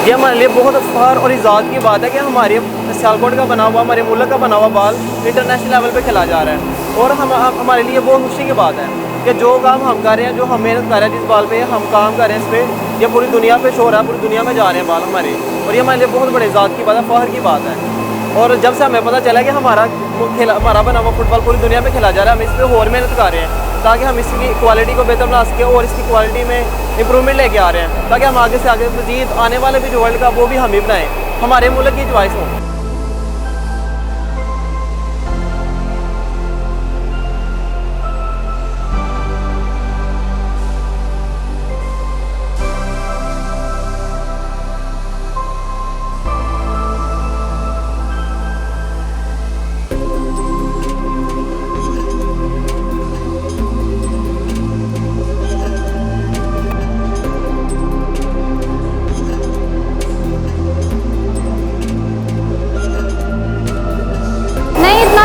ये हमारे लिए बहुत फ़ख्र और इज़्ज़त की बात है कि हमारे सियालकोट का बना हुआ, हमारे मुल्क का बना हुआ बाल इंटरनेशनल लेवल पे खेला जा रहा है। और हमारे लिए बहुत खुशी की बात है कि जो काम हम कर रहे हैं, जो हम मेहनत कर रहे हैं, जिस बाल पे हम काम कर रहे हैं, इस पर ये पूरी दुनिया पे शोर है, पूरी दुनिया में जा रहे हैं बाल हमारे। और ये हमारे लिए बहुत बड़े इज़्ज़त की बात है, फ़ख्र की बात है। और जब से हमें पता चला कि हमारा बना हुआ फुटबॉल पूरी दुनिया में खेला जा रहा है, हम इस पर और मेहनत कर रहे हैं ताकि हम इसकी क्वालिटी को बेहतर बना सकें और इसकी क्वालिटी में इम्प्रूवमेंट लेके आ रहे हैं ताकि हम आगे से आगे मज़ीद आने वाले भी जो वर्ल्ड कप वो भी हम ही बनाएं, हमारे मुल्क की च्वाइस हो।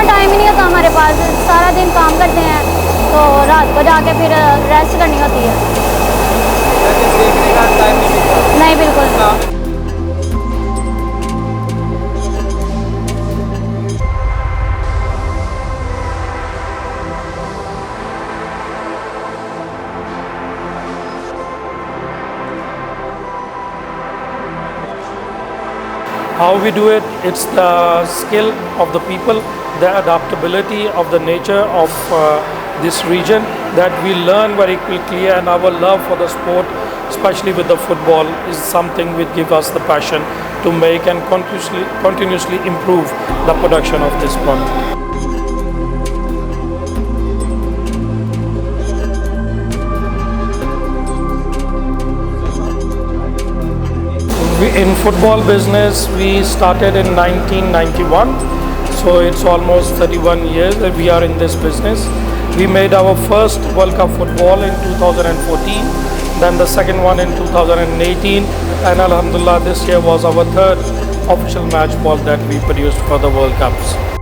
टाइम ही नहीं होता हमारे पास, सारा दिन काम करते हैं तो रात को जाके फिर रेस्ट करनी होती है। देखने का टाइम नहीं मिलता? नहीं, बिल्कुल। How we do it, it's the skill of the people, the adaptability of the nature of this region that we learn very quickly, and our love for the sport, especially with the football, is something which gives us the passion to make and continuously improve the production of this sport. In football business, we started in 1991, so it's almost 31 years that we are in this business. We made our first World Cup football in 2014, then the second one in 2018, and Alhamdulillah this year was our third official match ball that we produced for the World Cups.